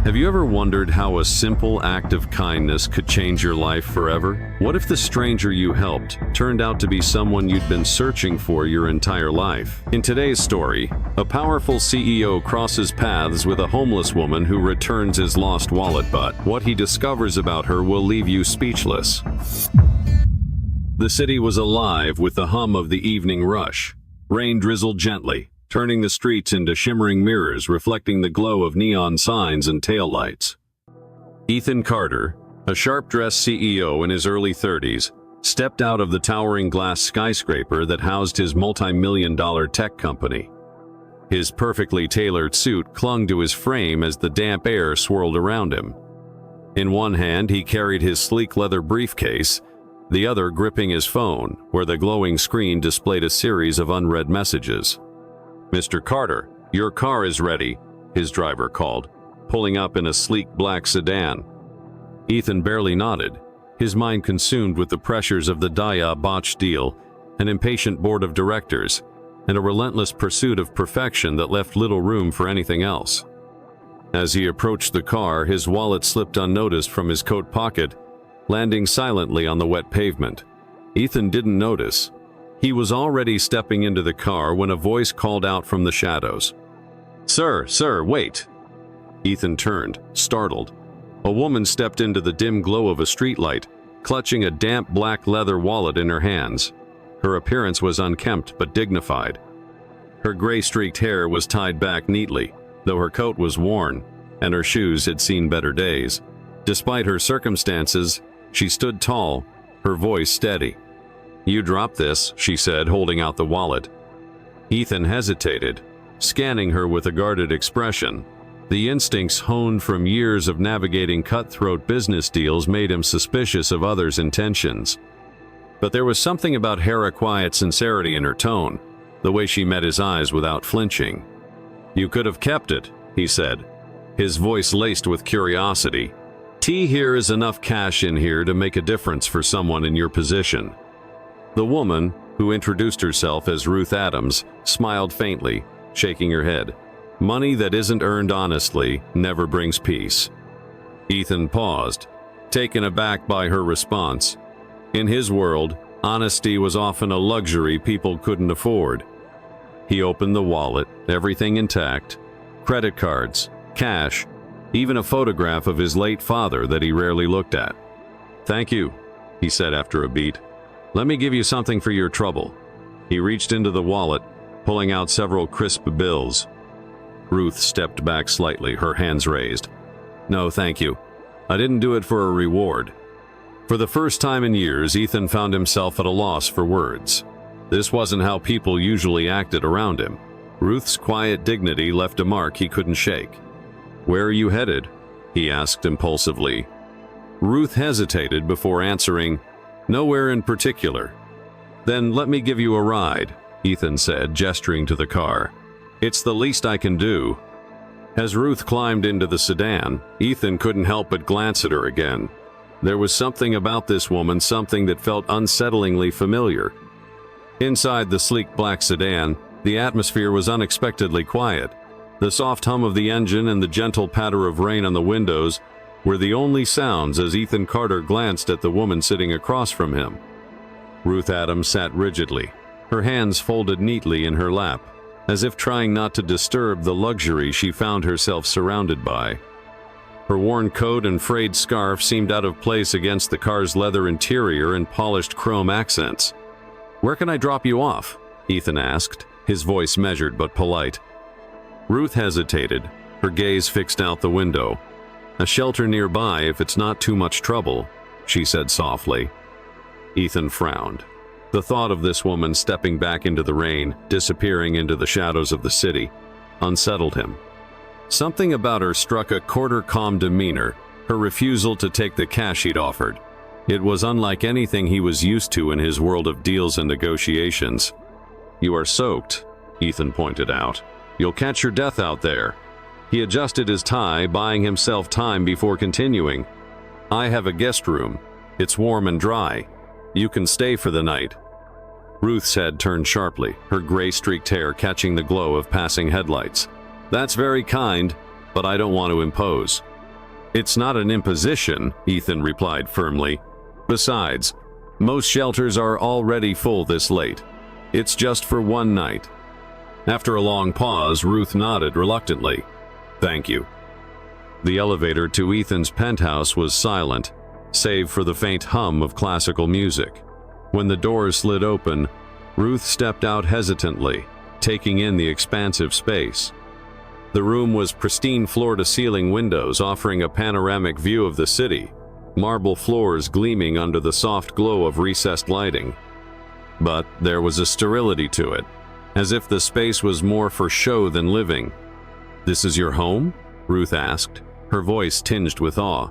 Have you ever wondered how a simple act of kindness could change your life forever? What if the stranger you helped turned out to be someone you'd been searching for your entire life? In today's story, a powerful CEO crosses paths with a homeless woman who returns his lost wallet, but what he discovers about her will leave you speechless. The city was alive with the hum of the evening rush. Rain drizzled gently, turning the streets into shimmering mirrors reflecting the glow of neon signs and taillights. Ethan Carter, a sharp-dressed CEO in his early 30s, stepped out of the towering glass skyscraper that housed his multi-million-dollar tech company. His perfectly tailored suit clung to his frame as the damp air swirled around him. In one hand, he carried his sleek leather briefcase, the other gripping his phone, where the glowing screen displayed a series of unread messages. "Mr. Carter, your car is ready," his driver called, pulling up in a sleek black sedan. Ethan barely nodded, his mind consumed with the pressures of the Daya botched deal, an impatient board of directors, and a relentless pursuit of perfection that left little room for anything else. As he approached the car, his wallet slipped unnoticed from his coat pocket, landing silently on the wet pavement. Ethan didn't notice. He was already stepping into the car when a voice called out from the shadows. Sir, wait!" Ethan turned, startled. A woman stepped into the dim glow of a streetlight, clutching a damp black leather wallet in her hands. Her appearance was unkempt but dignified. Her gray-streaked hair was tied back neatly, though her coat was worn, and her shoes had seen better days. Despite her circumstances, she stood tall, her voice steady. "You dropped this," she said, holding out the wallet. Ethan hesitated, scanning her with a guarded expression. The instincts honed from years of navigating cutthroat business deals made him suspicious of others' intentions. But there was something about her quiet sincerity in her tone, the way she met his eyes without flinching. "You could have kept it," he said, his voice laced with curiosity. "Here is enough cash in here to make a difference for someone in your position." The woman, who introduced herself as Ruth Adams, smiled faintly, shaking her head. "Money that isn't earned honestly never brings peace." Ethan paused, taken aback by her response. In his world, honesty was often a luxury people couldn't afford. He opened the wallet, everything intact: credit cards, cash, even a photograph of his late father that he rarely looked at. "Thank you," he said after a beat. "Let me give you something for your trouble." He reached into the wallet, pulling out several crisp bills. Ruth stepped back slightly, her hands raised. "No, thank you. I didn't do it for a reward." For the first time in years, Ethan found himself at a loss for words. This wasn't how people usually acted around him. Ruth's quiet dignity left a mark he couldn't shake. "Where are you headed?" he asked impulsively. Ruth hesitated before answering, "Nowhere in particular." "Then let me give you a ride," Ethan said, gesturing to the car. "It's the least I can do." As Ruth climbed into the sedan, Ethan couldn't help but glance at her again. There was something about this woman, something that felt unsettlingly familiar. Inside the sleek black sedan, the atmosphere was unexpectedly quiet. The soft hum of the engine and the gentle patter of rain on the windows were the only sounds as Ethan Carter glanced at the woman sitting across from him. Ruth Adams sat rigidly, her hands folded neatly in her lap, as if trying not to disturb the luxury she found herself surrounded by. Her worn coat and frayed scarf seemed out of place against the car's leather interior and polished chrome accents. "Where can I drop you off?" Ethan asked, his voice measured but polite. Ruth hesitated, her gaze fixed out the window. "A shelter nearby if it's not too much trouble," she said softly. Ethan frowned. The thought of this woman stepping back into the rain, disappearing into the shadows of the city, unsettled him. Something about her struck a calm demeanor, her refusal to take the cash he'd offered. It was unlike anything he was used to in his world of deals and negotiations. "You are soaked," Ethan pointed out. "You'll catch your death out there." He adjusted his tie, buying himself time before continuing. "I have a guest room. It's warm and dry. You can stay for the night." Ruth's head turned sharply, her gray-streaked hair catching the glow of passing headlights. "That's very kind, but I don't want to impose." "It's not an imposition," Ethan replied firmly. "Besides, most shelters are already full this late. It's just for one night." After a long pause, Ruth nodded reluctantly. "Thank you." The elevator to Ethan's penthouse was silent, save for the faint hum of classical music. When the doors slid open, Ruth stepped out hesitantly, taking in the expansive space. The room was pristine floor-to-ceiling windows offering a panoramic view of the city, marble floors gleaming under the soft glow of recessed lighting. But there was a sterility to it, as if the space was more for show than living. "This is your home?" Ruth asked, her voice tinged with awe.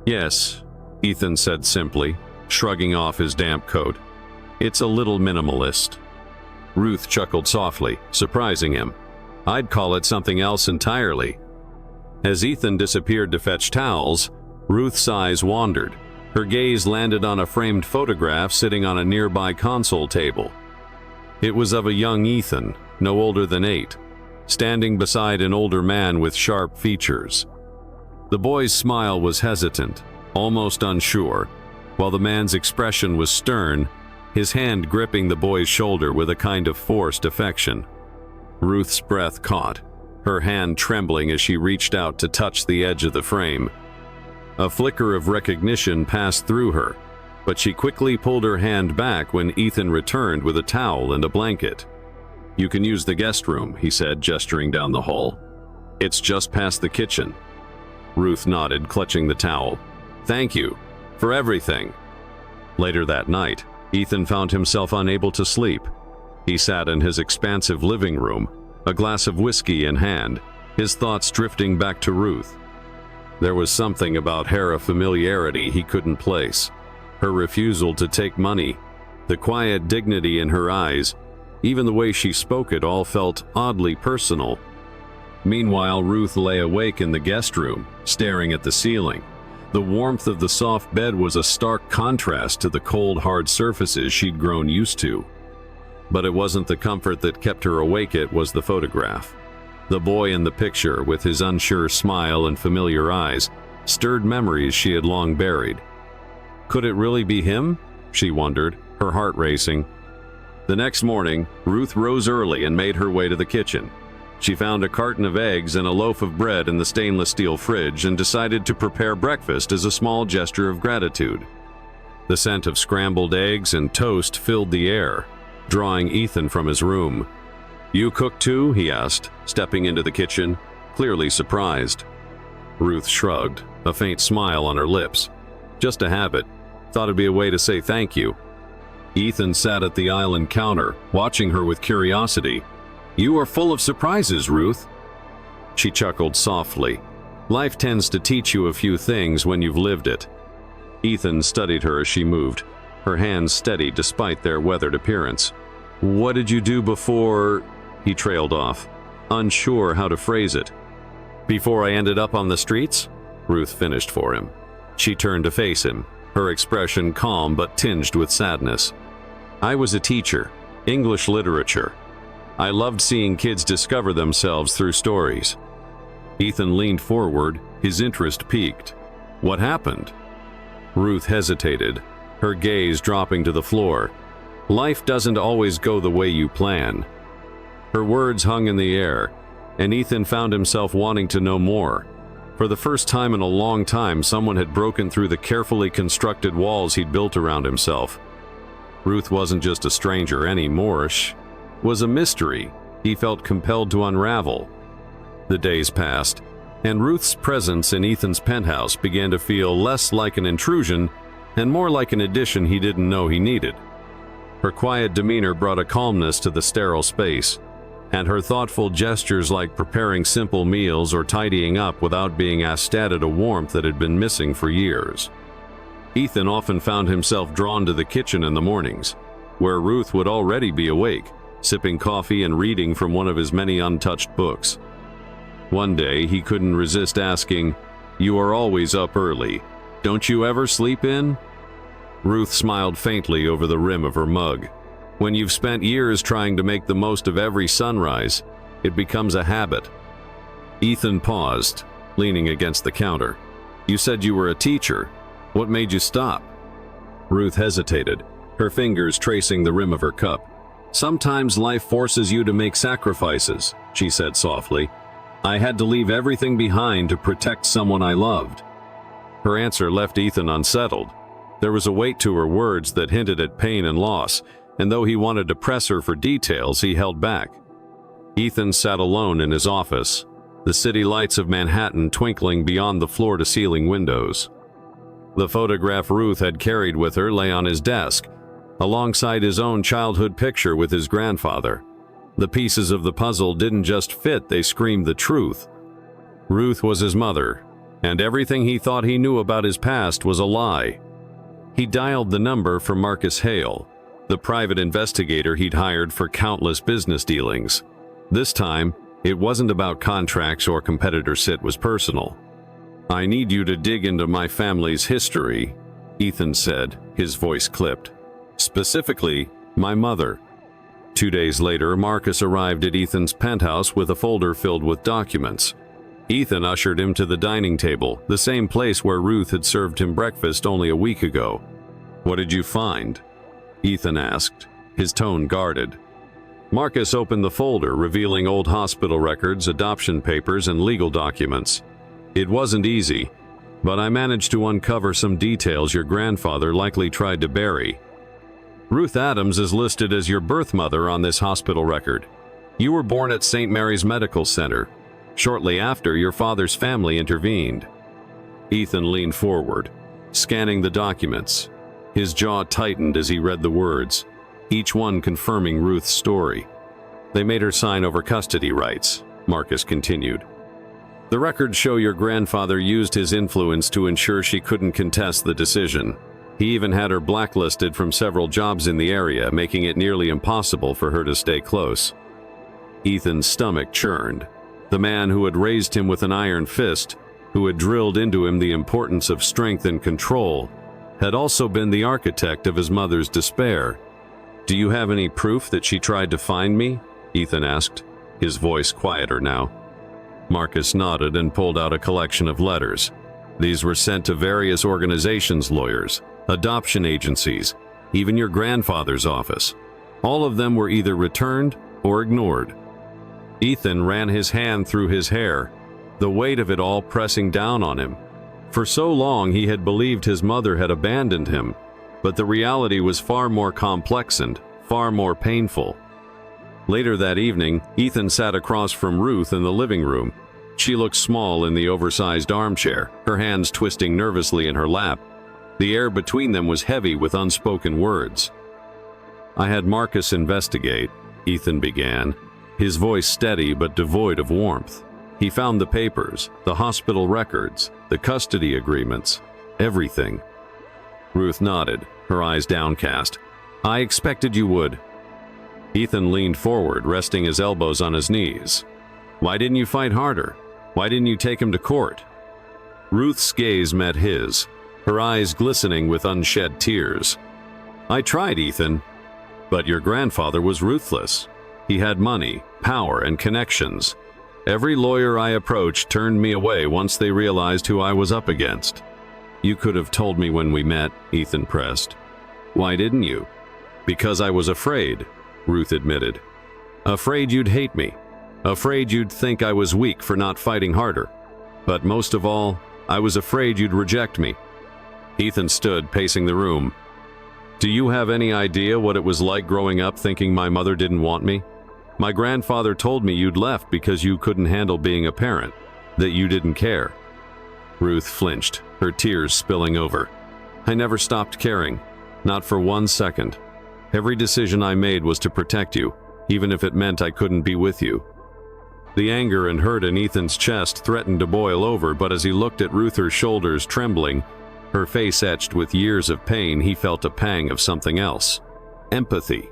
"Yes," Ethan said simply, shrugging off his damp coat. "It's a little minimalist." Ruth chuckled softly, surprising him. "I'd call it something else entirely." As Ethan disappeared to fetch towels, Ruth's eyes wandered. Her gaze landed on a framed photograph sitting on a nearby console table. It was of a young Ethan, no older than 8, standing beside an older man with sharp features. The boy's smile was hesitant, almost unsure, while the man's expression was stern, his hand gripping the boy's shoulder with a kind of forced affection. Ruth's breath caught, her hand trembling as she reached out to touch the edge of the frame. A flicker of recognition passed through her, but she quickly pulled her hand back when Ethan returned with a towel and a blanket. "You can use the guest room," he said, gesturing down the hall. "It's just past the kitchen." Ruth nodded, clutching the towel. "Thank you for everything." Later that night, Ethan found himself unable to sleep. He sat in his expansive living room, a glass of whiskey in hand, his thoughts drifting back to Ruth. There was something about her familiarity he couldn't place. Her refusal to take money, the quiet dignity in her eyes, even the way she spoke it all felt oddly personal. Meanwhile, Ruth lay awake in the guest room, staring at the ceiling. The warmth of the soft bed was a stark contrast to the cold, hard surfaces she'd grown used to. But it wasn't the comfort that kept her awake, it was the photograph. The boy in the picture, with his unsure smile and familiar eyes, stirred memories she had long buried. Could it really be him? She wondered, her heart racing. The next morning, Ruth rose early and made her way to the kitchen. She found a carton of eggs and a loaf of bread in the stainless steel fridge and decided to prepare breakfast as a small gesture of gratitude. The scent of scrambled eggs and toast filled the air, drawing Ethan from his room. "You cook too?" he asked, stepping into the kitchen, clearly surprised. Ruth shrugged, a faint smile on her lips. "Just a habit. Thought it'd be a way to say thank you." Ethan sat at the island counter, watching her with curiosity. "You are full of surprises, Ruth." She chuckled softly. "Life tends to teach you a few things when you've lived it." Ethan studied her as she moved, her hands steady despite their weathered appearance. "What did you do before—" he trailed off, unsure how to phrase it. "Before I ended up on the streets?" Ruth finished for him. She turned to face him, her expression calm but tinged with sadness. "I was a teacher, English literature. I loved seeing kids discover themselves through stories." Ethan leaned forward, his interest piqued. "What happened?" Ruth hesitated, her gaze dropping to the floor. "Life doesn't always go the way you plan." Her words hung in the air, and Ethan found himself wanting to know more. For the first time in a long time, someone had broken through the carefully constructed walls he'd built around himself. Ruth wasn't just a stranger anymore, she was a mystery he felt compelled to unravel. The days passed, and Ruth's presence in Ethan's penthouse began to feel less like an intrusion and more like an addition he didn't know he needed. Her quiet demeanor brought a calmness to the sterile space, and her thoughtful gestures like preparing simple meals or tidying up without being asked added a warmth that had been missing for years. Ethan often found himself drawn to the kitchen in the mornings, where Ruth would already be awake, sipping coffee and reading from one of his many untouched books. One day he couldn't resist asking, "You are always up early. Don't you ever sleep in?" Ruth smiled faintly over the rim of her mug. When you've spent years trying to make the most of every sunrise, it becomes a habit. Ethan paused, leaning against the counter. You said you were a teacher. What made you stop? Ruth hesitated, her fingers tracing the rim of her cup. Sometimes life forces you to make sacrifices, she said softly. I had to leave everything behind to protect someone I loved. Her answer left Ethan unsettled. There was a weight to her words that hinted at pain and loss, and though he wanted to press her for details, he held back. Ethan sat alone in his office, the city lights of Manhattan twinkling beyond the floor-to-ceiling windows. The photograph Ruth had carried with her lay on his desk, alongside his own childhood picture with his grandfather. The pieces of the puzzle didn't just fit, they screamed the truth. Ruth was his mother, and everything he thought he knew about his past was a lie. He dialed the number for Marcus Hale, the private investigator he'd hired for countless business dealings. This time, it wasn't about contracts or competitors, it was personal. I need you to dig into my family's history, Ethan said, his voice clipped. Specifically, my mother. 2 days later, Marcus arrived at Ethan's penthouse with a folder filled with documents. Ethan ushered him to the dining table, the same place where Ruth had served him breakfast only a week ago. What did you find? Ethan asked, his tone guarded. Marcus opened the folder, revealing old hospital records, adoption papers, and legal documents. It wasn't easy, but I managed to uncover some details your grandfather likely tried to bury. Ruth Adams is listed as your birth mother on this hospital record. You were born at St. Mary's Medical Center. Shortly after, your father's family intervened. Ethan leaned forward, scanning the documents. His jaw tightened as he read the words, each one confirming Ruth's story. They made her sign over custody rights, Marcus continued. The records show your grandfather used his influence to ensure she couldn't contest the decision. He even had her blacklisted from several jobs in the area, making it nearly impossible for her to stay close. Ethan's stomach churned. The man who had raised him with an iron fist, who had drilled into him the importance of strength and control, had also been the architect of his mother's despair. Do you have any proof that she tried to find me? Ethan asked, his voice quieter now. Marcus nodded and pulled out a collection of letters. These were sent to various organizations, lawyers, adoption agencies, even your grandfather's office. All of them were either returned or ignored. Ethan ran his hand through his hair, the weight of it all pressing down on him. For so long he had believed his mother had abandoned him, but the reality was far more complex and far more painful. Later that evening, Ethan sat across from Ruth in the living room. She looked small in the oversized armchair, her hands twisting nervously in her lap. The air between them was heavy with unspoken words. I had Marcus investigate, Ethan began, his voice steady but devoid of warmth. He found the papers, the hospital records, the custody agreements, everything. Ruth nodded, her eyes downcast. I expected you would. Ethan leaned forward, resting his elbows on his knees. Why didn't you fight harder? Why didn't you take him to court? Ruth's gaze met his, her eyes glistening with unshed tears. I tried, Ethan, but your grandfather was ruthless. He had money, power, and connections. Every lawyer I approached turned me away once they realized who I was up against. You could have told me when we met, Ethan pressed. Why didn't you? Because I was afraid, Ruth admitted. Afraid you'd hate me. Afraid you'd think I was weak for not fighting harder. But most of all, I was afraid you'd reject me. Ethan stood, pacing the room. Do you have any idea what it was like growing up thinking my mother didn't want me? My grandfather told me you'd left because you couldn't handle being a parent, that you didn't care. Ruth flinched, her tears spilling over. I never stopped caring, not for 1 second. Every decision I made was to protect you, even if it meant I couldn't be with you. The anger and hurt in Ethan's chest threatened to boil over, but as he looked at Ruth, her shoulders trembling, her face etched with years of pain, he felt a pang of something else. Empathy.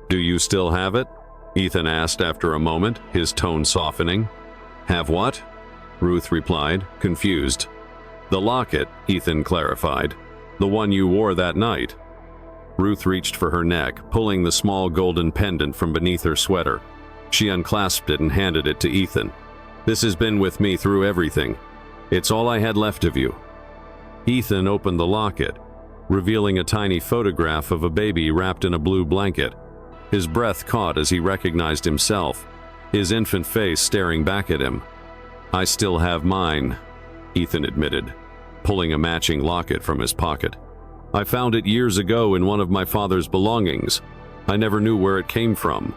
Do you still have it? Ethan asked after a moment, his tone softening. Have what? Ruth replied, confused. The locket, Ethan clarified. The one you wore that night. Ruth reached for her neck, pulling the small golden pendant from beneath her sweater. She unclasped it and handed it to Ethan. This has been with me through everything. It's all I had left of you, Ethan opened the locket, revealing a tiny photograph of a baby wrapped in a blue blanket. His breath caught as he recognized himself, his infant face staring back at him. "I still have mine," Ethan admitted, pulling a matching locket from his pocket. "I found it years ago in one of my father's belongings. I never knew where it came from."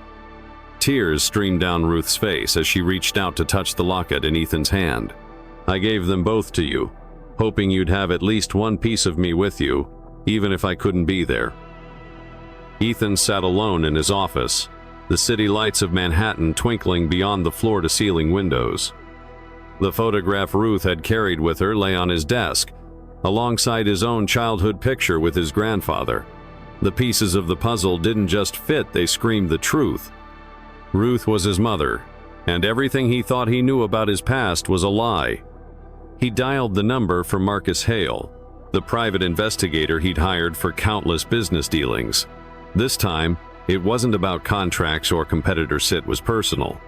Tears streamed down Ruth's face as she reached out to touch the locket in Ethan's hand. "I gave them both to you, hoping you'd have at least one piece of me with you, even if I couldn't be there." Ethan sat alone in his office, the city lights of Manhattan twinkling beyond the floor-to-ceiling windows. The photograph Ruth had carried with her lay on his desk, alongside his own childhood picture with his grandfather. The pieces of the puzzle didn't just fit, they screamed the truth. Ruth was his mother, and everything he thought he knew about his past was a lie. He dialed the number for Marcus Hale, the private investigator he'd hired for countless business dealings. This time, it wasn't about contracts or competitors, it was personal.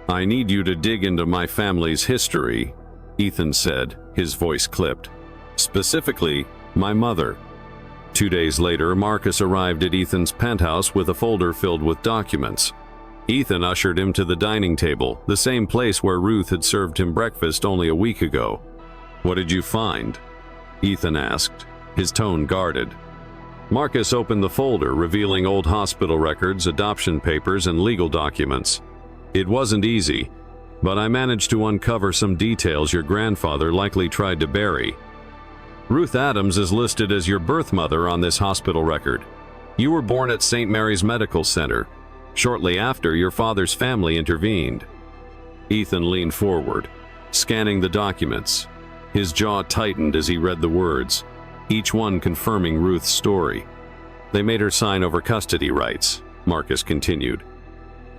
"I need you to dig into my family's history," Ethan said, his voice clipped. "Specifically, my mother." 2 days later, Marcus arrived at Ethan's penthouse with a folder filled with documents. Ethan ushered him to the dining table, the same place where Ruth had served him breakfast only a week ago. "What did you find?" Ethan asked, his tone guarded. Marcus opened the folder, revealing old hospital records, adoption papers, and legal documents. "It wasn't easy, but I managed to uncover some details your grandfather likely tried to bury. Ruth Adams is listed as your birth mother on this hospital record. You were born at St. Mary's Medical Center. Shortly after, your father's family intervened." Ethan leaned forward, scanning the documents. His jaw tightened as he read the words, each one confirming Ruth's story. "They made her sign over custody rights," Marcus continued.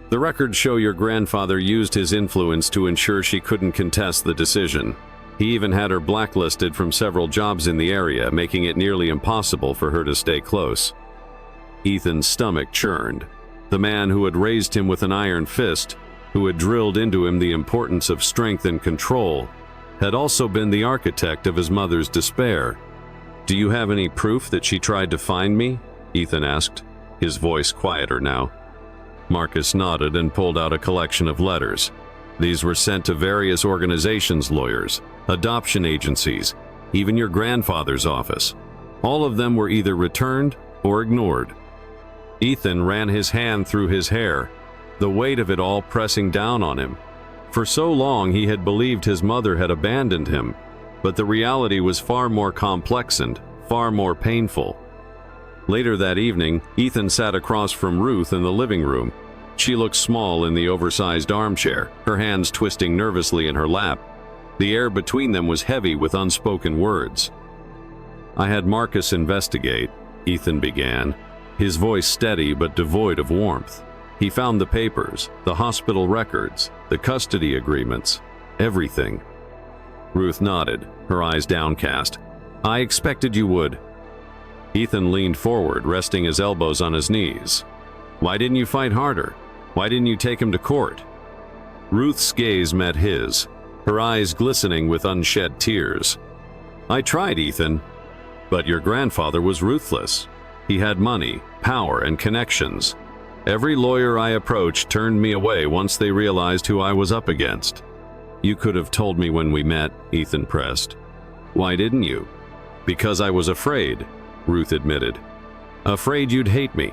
"The records show your grandfather used his influence to ensure she couldn't contest the decision. He even had her blacklisted from several jobs in the area, making it nearly impossible for her to stay close." Ethan's stomach churned. The man who had raised him with an iron fist, who had drilled into him the importance of strength and control, had also been the architect of his mother's despair. "Do you have any proof that she tried to find me?" Ethan asked, his voice quieter now. Marcus nodded and pulled out a collection of letters. These were sent to various organizations, lawyers, adoption agencies, even your grandfather's office. All of them were either returned or ignored. Ethan ran his hand through his hair, the weight of it all pressing down on him. For so long he had believed his mother had abandoned him, but the reality was far more complex and far more painful. Later that evening, Ethan sat across from Ruth in the living room. She looked small in the oversized armchair, her hands twisting nervously in her lap. The air between them was heavy with unspoken words. "I had Marcus investigate," Ethan began, his voice steady but devoid of warmth. "He found the papers, the hospital records, the custody agreements, everything." Ruth nodded, her eyes downcast. "I expected you would." Ethan leaned forward, resting his elbows on his knees. "Why didn't you fight harder? Why didn't you take him to court?" Ruth's gaze met his, her eyes glistening with unshed tears. "I tried, Ethan, but your grandfather was ruthless. He had money, power, and connections. Every lawyer I approached turned me away once they realized who I was up against." "You could have told me when we met," Ethan pressed. "Why didn't you?" "Because I was afraid," Ruth admitted. "Afraid you'd hate me.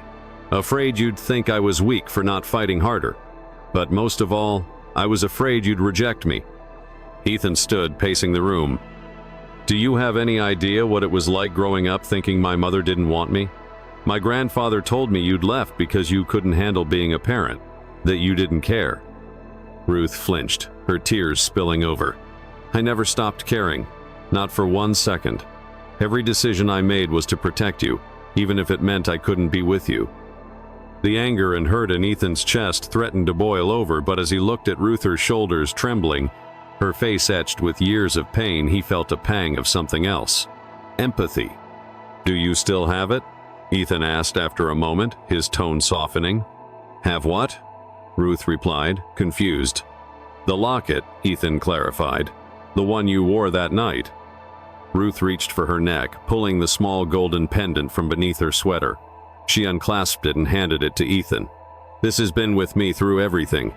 Afraid you'd think I was weak for not fighting harder. But most of all, I was afraid you'd reject me." Ethan stood, pacing the room. "Do you have any idea what it was like growing up thinking my mother didn't want me? My grandfather told me you'd left because you couldn't handle being a parent, that you didn't care." Ruth flinched, her tears spilling over. "I never stopped caring, not for 1 second. Every decision I made was to protect you, even if it meant I couldn't be with you." The anger and hurt in Ethan's chest threatened to boil over, but as he looked at Ruth, her shoulders trembling, her face etched with years of pain, he felt a pang of something else. Empathy. "Do you still have it?" Ethan asked after a moment, his tone softening. "Have what?" Ruth replied, confused. "The locket," Ethan clarified. "The one you wore that night." Ruth reached for her neck, pulling the small golden pendant from beneath her sweater. She unclasped it and handed it to Ethan. "This has been with me through everything.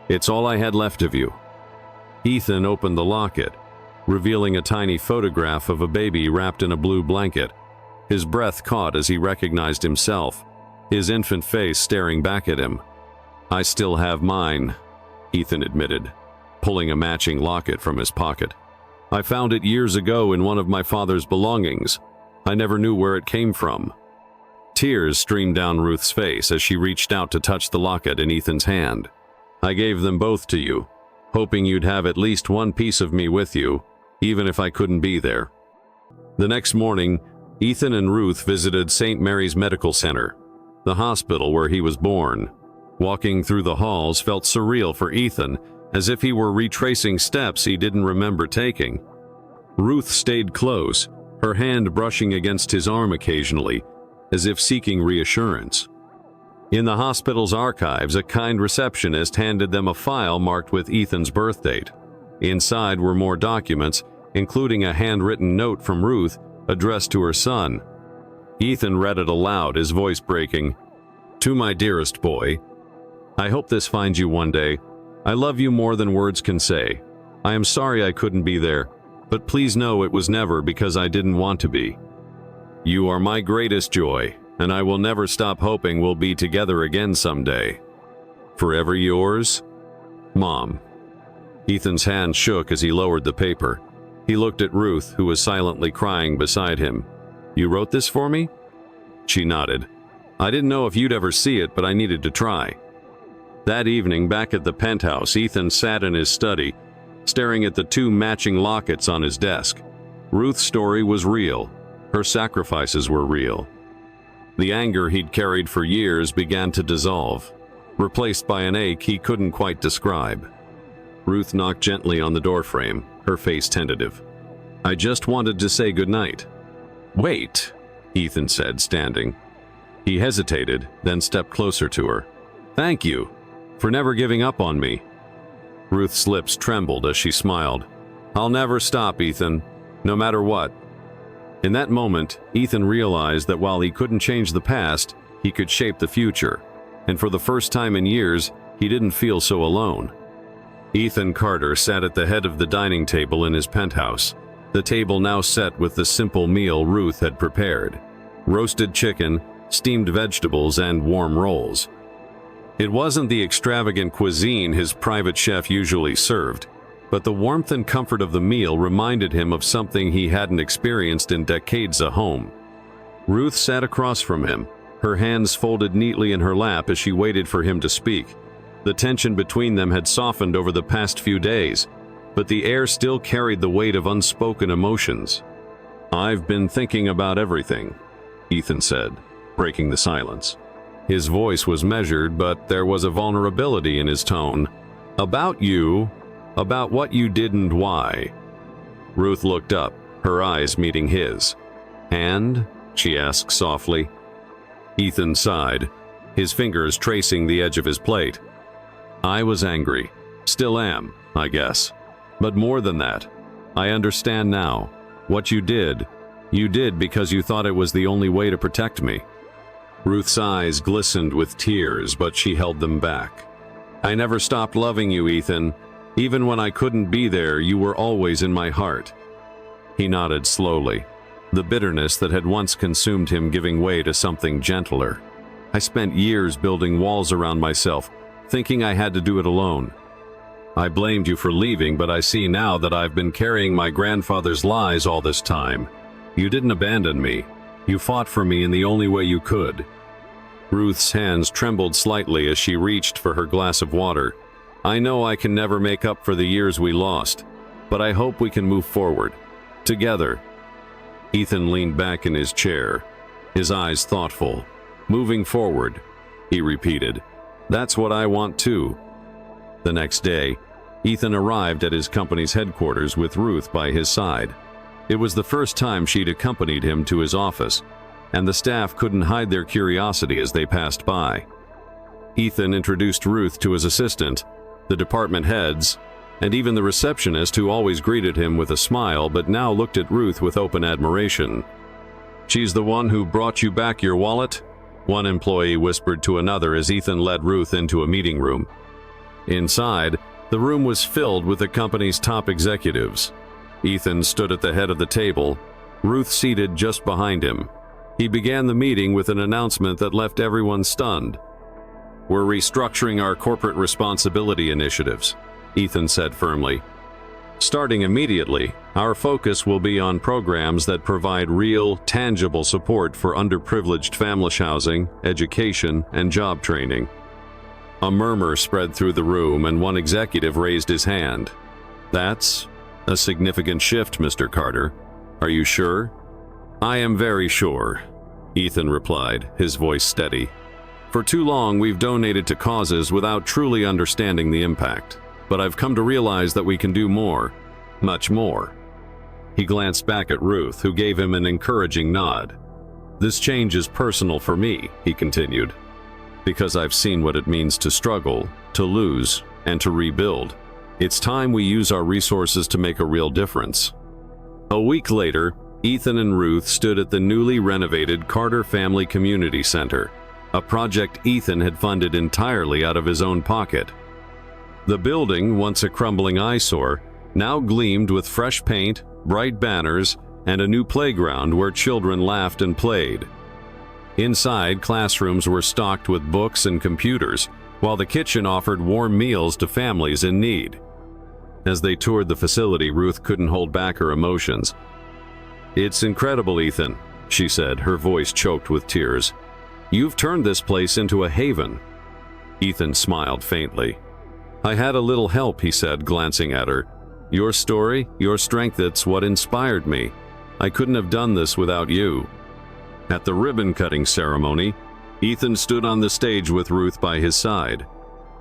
It's all I had left of you." Ethan opened the locket, revealing a tiny photograph of a baby wrapped in a blue blanket. His breath caught as he recognized himself, his infant face staring back at him. "I still have mine," Ethan admitted, pulling a matching locket from his pocket. "I found it years ago in one of my father's belongings. I never knew where it came from." Tears streamed down Ruth's face as she reached out to touch the locket in Ethan's hand. "I gave them both to you, hoping you'd have at least one piece of me with you, even if I couldn't be there." The next morning, Ethan and Ruth visited St. Mary's Medical Center, the hospital where he was born. Walking through the halls felt surreal for Ethan, as if he were retracing steps he didn't remember taking. Ruth stayed close, her hand brushing against his arm occasionally, as if seeking reassurance. In the hospital's archives, a kind receptionist handed them a file marked with Ethan's birth date. Inside were more documents, including a handwritten note from Ruth addressed to her son. Ethan read it aloud, his voice breaking. "To my dearest boy, I hope this finds you one day. I love you more than words can say. I am sorry I couldn't be there, but please know it was never because I didn't want to be. You are my greatest joy, and I will never stop hoping we'll be together again someday. Forever yours, Mom." Ethan's hand shook as he lowered the paper. He looked at Ruth, who was silently crying beside him. "You wrote this for me?" She nodded. "I didn't know if you'd ever see it, but I needed to try." That evening, back at the penthouse, Ethan sat in his study, staring at the two matching lockets on his desk. Ruth's story was real. Her sacrifices were real. The anger he'd carried for years began to dissolve, replaced by an ache he couldn't quite describe. Ruth knocked gently on the doorframe, her face tentative. "I just wanted to say goodnight." "Wait," Ethan said, standing. He hesitated, then stepped closer to her. "Thank you for never giving up on me." Ruth's lips trembled as she smiled. "I'll never stop, Ethan, no matter what." In that moment, Ethan realized that while he couldn't change the past, he could shape the future, and for the first time in years, he didn't feel so alone. Ethan Carter sat at the head of the dining table in his penthouse, the table now set with the simple meal Ruth had prepared: roasted chicken, steamed vegetables, and warm rolls. It wasn't the extravagant cuisine his private chef usually served, but the warmth and comfort of the meal reminded him of something he hadn't experienced in decades at home. Ruth sat across from him, her hands folded neatly in her lap as she waited for him to speak. The tension between them had softened over the past few days, but the air still carried the weight of unspoken emotions. "I've been thinking about everything," Ethan said, breaking the silence. His voice was measured, but there was a vulnerability in his tone. "About you, about what you did and why." Ruth looked up, her eyes meeting his. "And?" she asked softly. Ethan sighed, his fingers tracing the edge of his plate. "I was angry. Still am, I guess. But more than that, I understand now. What you did because you thought it was the only way to protect me." Ruth's eyes glistened with tears, but she held them back. "I never stopped loving you, Ethan. Even when I couldn't be there, you were always in my heart." He nodded slowly, the bitterness that had once consumed him giving way to something gentler. "I spent years building walls around myself, thinking I had to do it alone. I blamed you for leaving, but I see now that I've been carrying my grandfather's lies all this time. You didn't abandon me. You fought for me in the only way you could." Ruth's hands trembled slightly as she reached for her glass of water. "I know I can never make up for the years we lost, but I hope we can move forward. Together." Ethan leaned back in his chair, his eyes thoughtful. "Moving forward," he repeated. "That's what I want too." The next day, Ethan arrived at his company's headquarters with Ruth by his side. It was the first time she'd accompanied him to his office, and the staff couldn't hide their curiosity as they passed by. Ethan introduced Ruth to his assistant, the department heads, and even the receptionist, who always greeted him with a smile but now looked at Ruth with open admiration. "She's the one who brought you back your wallet?" one employee whispered to another as Ethan led Ruth into a meeting room. Inside, the room was filled with the company's top executives. Ethan stood at the head of the table, Ruth seated just behind him. He began the meeting with an announcement that left everyone stunned. "We're restructuring our corporate responsibility initiatives," Ethan said firmly. "Starting immediately, our focus will be on programs that provide real, tangible support for underprivileged family housing, education, and job training." A murmur spread through the room, and one executive raised his hand. "That's a significant shift, Mr. Carter. Are you sure?" "I am very sure," Ethan replied, his voice steady. "For too long, we've donated to causes without truly understanding the impact. But I've come to realize that we can do more, much more." He glanced back at Ruth, who gave him an encouraging nod. "This change is personal for me," he continued, "because I've seen what it means to struggle, to lose, and to rebuild. It's time we use our resources to make a real difference." A week later, Ethan and Ruth stood at the newly renovated Carter Family Community Center, a project Ethan had funded entirely out of his own pocket. The building, once a crumbling eyesore, now gleamed with fresh paint, bright banners, and a new playground where children laughed and played. Inside, classrooms were stocked with books and computers, while the kitchen offered warm meals to families in need. As they toured the facility, Ruth couldn't hold back her emotions. "It's incredible, Ethan," she said, her voice choked with tears. "You've turned this place into a haven." Ethan smiled faintly. "I had a little help," he said, glancing at her. "Your story, your strength, it's what inspired me. I couldn't have done this without you." At the ribbon-cutting ceremony, Ethan stood on the stage with Ruth by his side.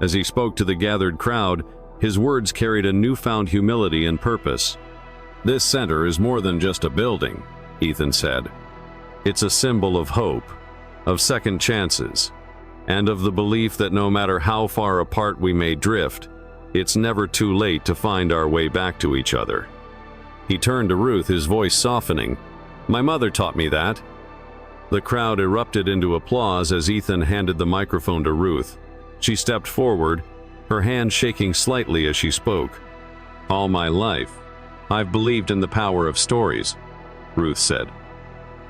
As he spoke to the gathered crowd, his words carried a newfound humility and purpose. "This center is more than just a building," Ethan said. "It's a symbol of hope, of second chances, and of the belief that no matter how far apart we may drift, it's never too late to find our way back to each other." He turned to Ruth, his voice softening. "My mother taught me that." The crowd erupted into applause as Ethan handed the microphone to Ruth. She stepped forward, her hand shaking slightly as she spoke. "All my life, I've believed in the power of stories," Ruth said.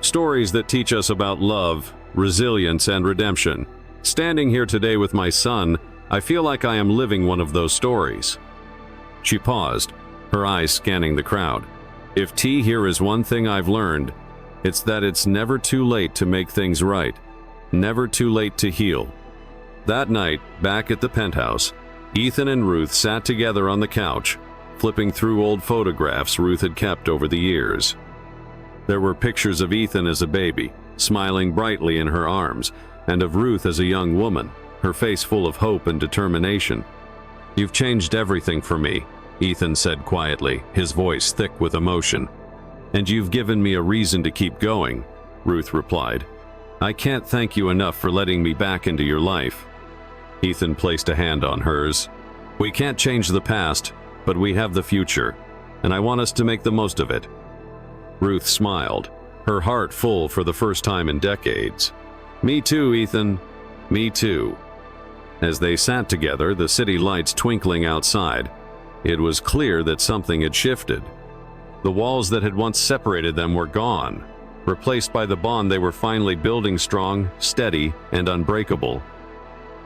"Stories that teach us about love, resilience, and redemption. Standing here today with my son, I feel like I am living one of those stories." She paused, her eyes scanning the crowd. "If here is one thing I've learned, it's that it's never too late to make things right, never too late to heal." That night, back at the penthouse, Ethan and Ruth sat together on the couch, flipping through old photographs Ruth had kept over the years. There were pictures of Ethan as a baby, smiling brightly in her arms, and of Ruth as a young woman, her face full of hope and determination. "You've changed everything for me," Ethan said quietly, his voice thick with emotion. "And you've given me a reason to keep going," Ruth replied. "I can't thank you enough for letting me back into your life." Ethan placed a hand on hers. "We can't change the past, but we have the future, and I want us to make the most of it." Ruth smiled, her heart full for the first time in decades. "Me too, Ethan. Me too." As they sat together, the city lights twinkling outside, it was clear that something had shifted. The walls that had once separated them were gone, replaced by the bond they were finally building strong, steady, and unbreakable.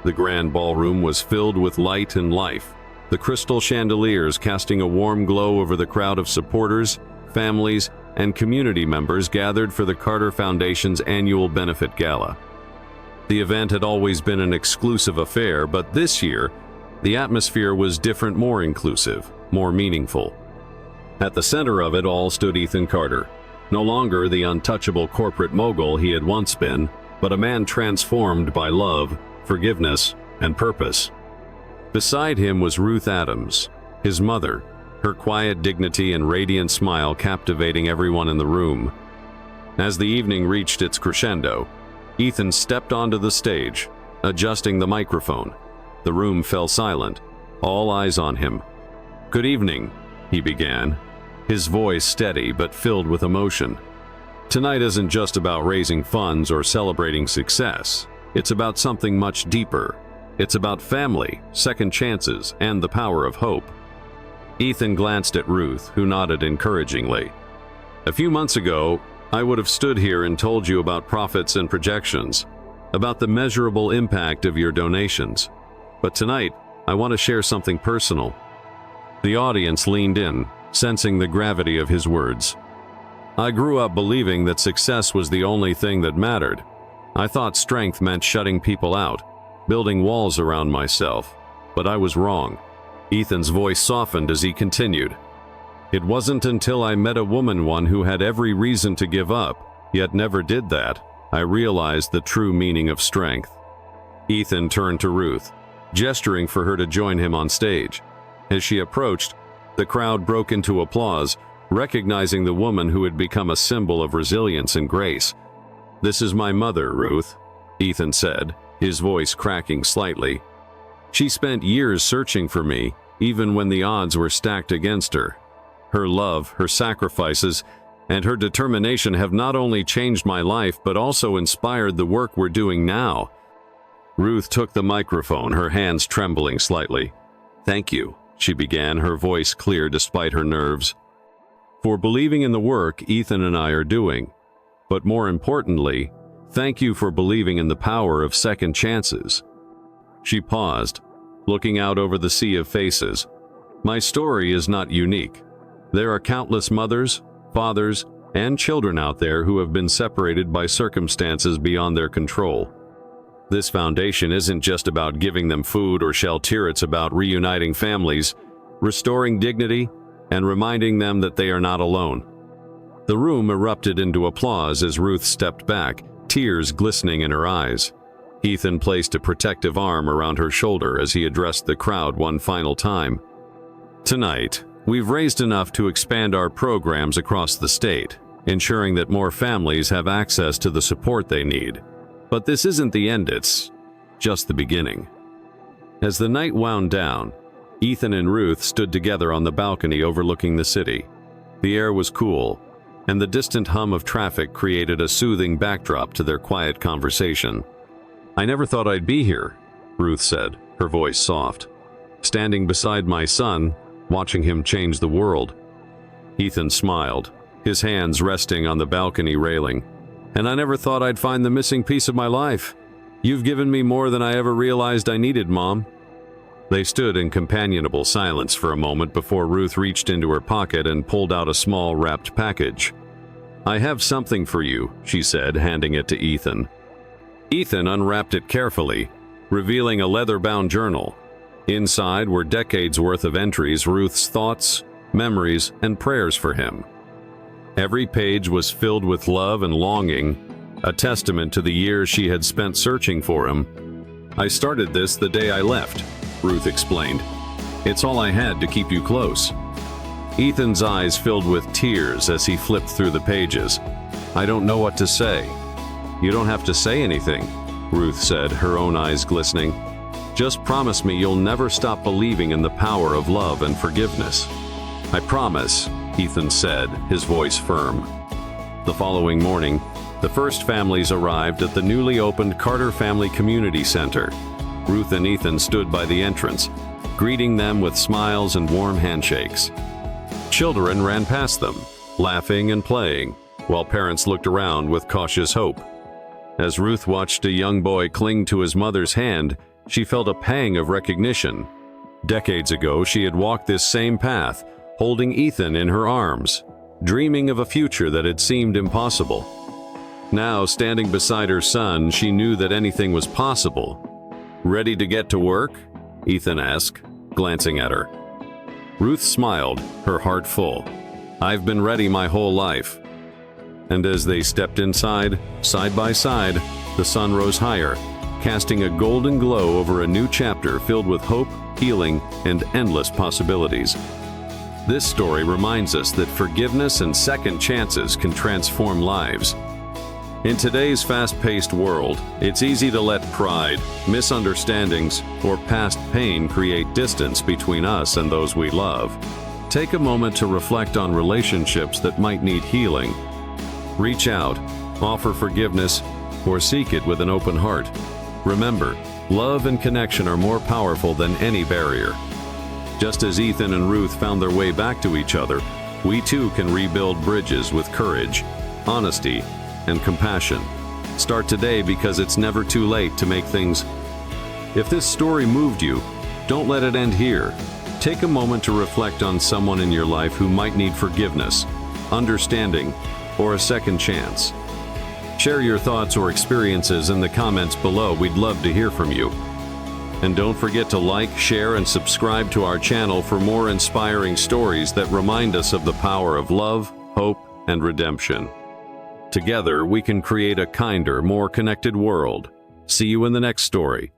The grand ballroom was filled with light and life, the crystal chandeliers casting a warm glow over the crowd of supporters, families, and community members gathered for the Carter Foundation's annual benefit gala. The event had always been an exclusive affair, but this year, the atmosphere was different, more inclusive, more meaningful. At the center of it all stood Ethan Carter, no longer the untouchable corporate mogul he had once been, but a man transformed by love, forgiveness, and purpose. Beside him was Ruth Adams, his mother, her quiet dignity and radiant smile captivating everyone in the room. As the evening reached its crescendo, Ethan stepped onto the stage, adjusting the microphone. The room fell silent, all eyes on him. "Good evening," he began, his voice steady but filled with emotion. "Tonight isn't just about raising funds or celebrating success. It's about something much deeper. It's about family, second chances, and the power of hope." Ethan glanced at Ruth, who nodded encouragingly. "A few months ago, I would have stood here and told you about profits and projections, about the measurable impact of your donations. But tonight, I want to share something personal." The audience leaned in, sensing the gravity of his words. "I grew up believing that success was the only thing that mattered. I thought strength meant shutting people out, building walls around myself. But I was wrong." Ethan's voice softened as he continued. "It wasn't until I met a one who had every reason to give up, yet never did that, I realized the true meaning of strength." Ethan turned to Ruth, gesturing for her to join him on stage. As she approached, the crowd broke into applause, recognizing the woman who had become a symbol of resilience and grace. "This is my mother, Ruth," Ethan said, his voice cracking slightly. "She spent years searching for me, even when the odds were stacked against her. Her love, her sacrifices, and her determination have not only changed my life but also inspired the work we're doing now." Ruth took the microphone, her hands trembling slightly. "Thank you," she began, her voice clear despite her nerves, "for believing in the work Ethan and I are doing. But more importantly, thank you for believing in the power of second chances." She paused, looking out over the sea of faces. "My story is not unique. There are countless mothers, fathers, and children out there who have been separated by circumstances beyond their control. This foundation isn't just about giving them food or shelter, it's about reuniting families, restoring dignity, and reminding them that they are not alone." The room erupted into applause as Ruth stepped back, tears glistening in her eyes. Ethan placed a protective arm around her shoulder as he addressed the crowd one final time. "Tonight, we've raised enough to expand our programs across the state, ensuring that more families have access to the support they need. But this isn't the end, it's just the beginning." As the night wound down, Ethan and Ruth stood together on the balcony overlooking the city. The air was cool, and the distant hum of traffic created a soothing backdrop to their quiet conversation. "I never thought I'd be here," Ruth said, her voice soft. "Standing beside my son, watching him change the world." Ethan smiled, his hands resting on the balcony railing. "And I never thought I'd find the missing piece of my life. You've given me more than I ever realized I needed, Mom." They stood in companionable silence for a moment before Ruth reached into her pocket and pulled out a small wrapped package. "I have something for you," she said, handing it to Ethan. Ethan unwrapped it carefully, revealing a leather-bound journal. Inside were decades worth of entries, Ruth's thoughts, memories, and prayers for him. Every page was filled with love and longing, a testament to the years she had spent searching for him. "I started this the day I left," Ruth explained. "It's all I had to keep you close." Ethan's eyes filled with tears as he flipped through the pages. "I don't know what to say." "You don't have to say anything," Ruth said, her own eyes glistening. "Just promise me you'll never stop believing in the power of love and forgiveness." "I promise," Ethan said, his voice firm. The following morning, the first families arrived at the newly opened Carter Family Community Center. Ruth and Ethan stood by the entrance, greeting them with smiles and warm handshakes. Children ran past them, laughing and playing, while parents looked around with cautious hope. As Ruth watched a young boy cling to his mother's hand, she felt a pang of recognition. Decades ago, she had walked this same path, holding Ethan in her arms, dreaming of a future that had seemed impossible. Now, standing beside her son, she knew that anything was possible. "Ready to get to work?" Ethan asked, glancing at her. Ruth smiled, her heart full. "I've been ready my whole life." And as they stepped inside, side by side, the sun rose higher, casting a golden glow over a new chapter filled with hope, healing, and endless possibilities. This story reminds us that forgiveness and second chances can transform lives. In today's fast-paced world, it's easy to let pride, misunderstandings, or past pain create distance between us and those we love. Take a moment to reflect on relationships that might need healing. Reach out, offer forgiveness, or seek it with an open heart. Remember, love and connection are more powerful than any barrier. Just as Ethan and Ruth found their way back to each other, we too can rebuild bridges with courage, honesty, and compassion. Start today because it's never too late to make things. If this story moved you, don't let it end here. Take a moment to reflect on someone in your life who might need forgiveness, understanding, or a second chance. Share your thoughts or experiences in the comments below. We'd love to hear from you. And don't forget to like, share, and subscribe to our channel for more inspiring stories that remind us of the power of love, hope, and redemption. Together, we can create a kinder, more connected world. See you in the next story.